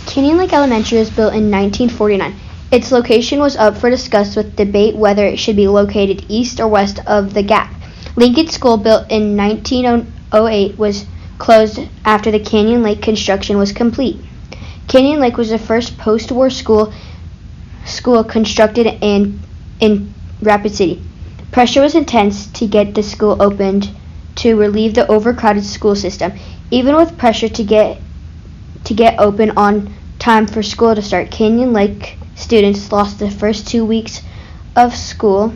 Canyon Lake Elementary was built in 1949. Its location was up for discussion with debate whether it should be located east or west of the Gap. Lincoln School, built in 1908, was closed after the Canyon Lake construction was complete. Canyon Lake was the first post-war school constructed in Rapid City. Pressure was intense to get the school opened to relieve the overcrowded school system. Even with pressure to get open on time for school to start, Canyon Lake students lost the first 2 weeks of school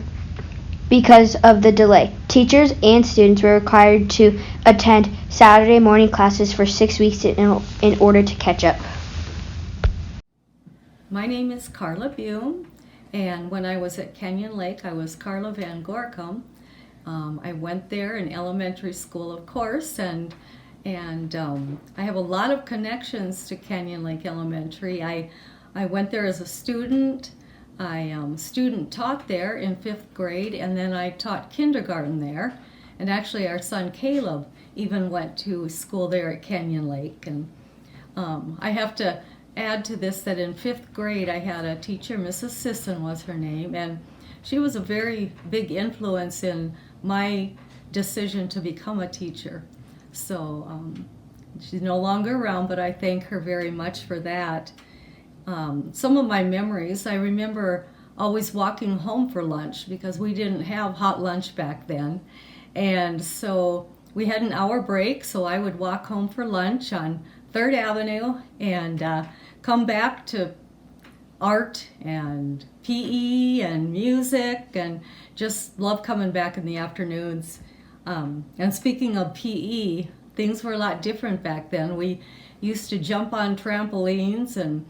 because of the delay. Teachers and students were required to attend Saturday morning classes for 6 weeks in order to catch up. My name is Carla Bume, and when I was at Canyon Lake, I was Carla Van Gorkum. I went there in elementary school, of course, and I have a lot of connections to Canyon Lake Elementary. I went there as a student. I student taught there in 5th grade, and then I taught kindergarten there. And actually, our son Caleb even went to school there at Canyon Lake. And I have to add to this that in 5th grade, I had a teacher, Mrs. Sisson was her name, and she was a very big influence in my decision to become a teacher. So she's no longer around, but I thank her very much for that. Some of my memories, I remember always walking home for lunch because we didn't have hot lunch back then. And so we had an hour break, so I would walk home for lunch on 3rd Avenue and come back to art and PE and music, and just love coming back in the afternoons. And speaking of PE, things were a lot different back then. We used to jump on trampolines, and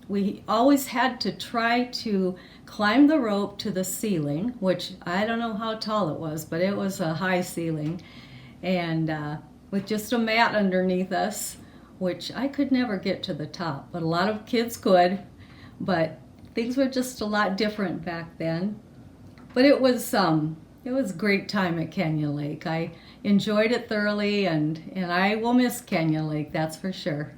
we always had to try to climb the rope to the ceiling, which I don't know how tall it was, but it was a high ceiling, and with just a mat underneath us, which I could never get to the top, but a lot of kids could. But things were just a lot different back then. But it was a great time at Canyon Lake. I enjoyed it thoroughly, and I will miss Canyon Lake, that's for sure.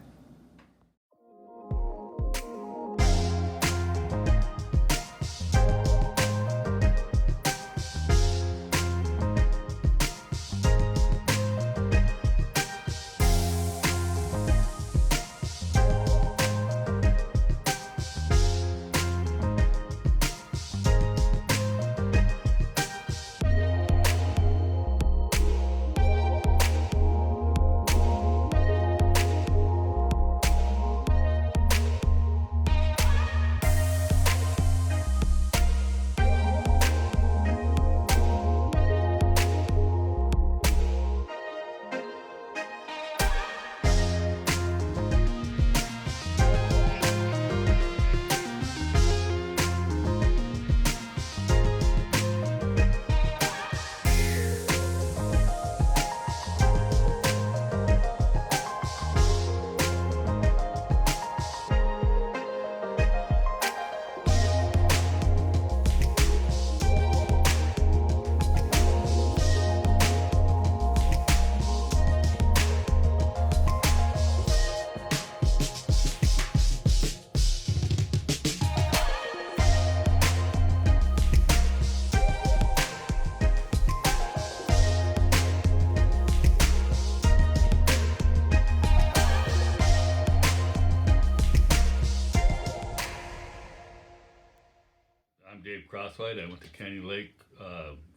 I'm Dave Crosswhite. I went to Canyon Lake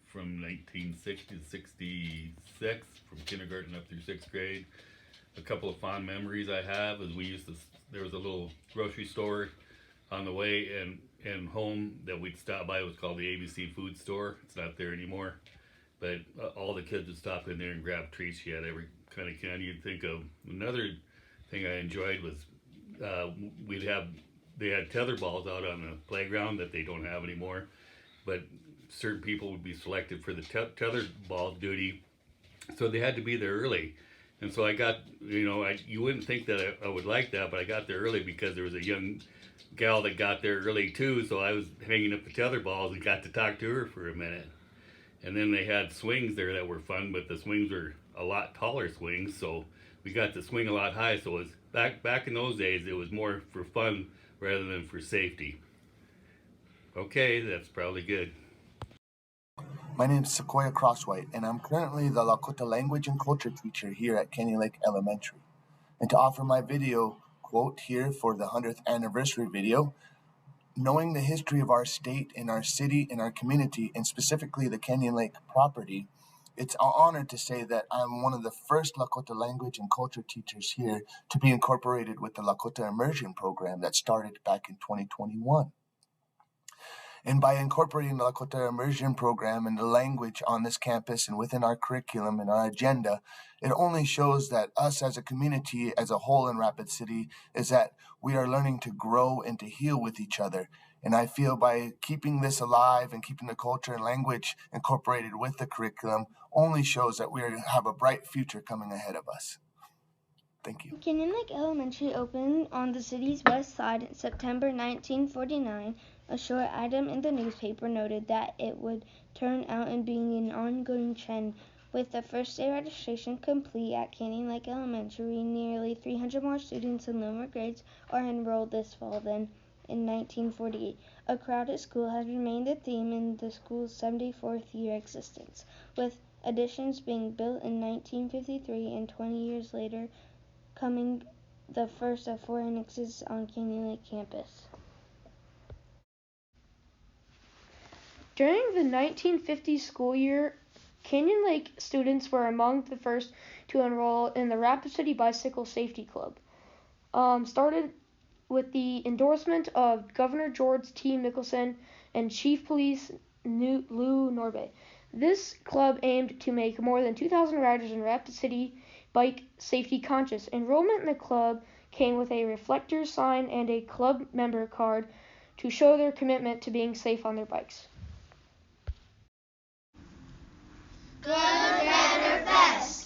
from 1960 to 66, from kindergarten up through 6th grade. A couple of fond memories I have is there was a little grocery store on the way and home that we'd stop by. It was called the ABC Food Store. It's not there anymore. But all the kids would stop in there and grab treats. She had every kind of candy you'd think of. Another thing I enjoyed was they had tether balls out on the playground that they don't have anymore, but certain people would be selected for the tether ball duty, so they had to be there early. And so I got, you wouldn't think that I would like that, but I got there early because there was a young gal that got there early too, so I was hanging up the tether balls and got to talk to her for a minute. And then they had swings there that were fun, but the swings were a lot taller swings, so we got to swing a lot high. So it was back in those days, it was more for fun rather than for safety. Okay, that's probably good. My name is Sequoia Crosswhite, and I'm currently the Lakota language and culture teacher here at Canyon Lake Elementary. And to offer my video quote here for the 100th anniversary video, knowing the history of our state and our city and our community, and specifically the Canyon Lake property, it's an honor to say that I'm one of the first Lakota language and culture teachers here to be incorporated with the Lakota Immersion Program that started back in 2021. And by incorporating the Lakota Immersion Program and the language on this campus and within our curriculum and our agenda, it only shows that us as a community as a whole in Rapid City is that we are learning to grow and to heal with each other. And I feel by keeping this alive and keeping the culture and language incorporated with the curriculum only shows that we have a bright future coming ahead of us. Thank you. Canyon Lake Elementary opened on the city's west side in September 1949. A short item in the newspaper noted that it would turn out in being an ongoing trend. With the first day registration complete at Canyon Lake Elementary, nearly 300 more students in lower grades are enrolled this fall than in 1948. A crowded school has remained a theme in the school's 74th year existence, with additions being built in 1953 and 20 years later coming the first of 4 annexes on Canyon Lake campus. During the 1950 school year, Canyon Lake students were among the first to enroll in the Rapid City Bicycle Safety Club. Started with the endorsement of Governor George T. Mickelson and Chief Police Lou Norbe. This club aimed to make more than 2,000 riders in Rapid City bike safety conscious. Enrollment in the club came with a reflector sign and a club member card to show their commitment to being safe on their bikes. Good, better, best.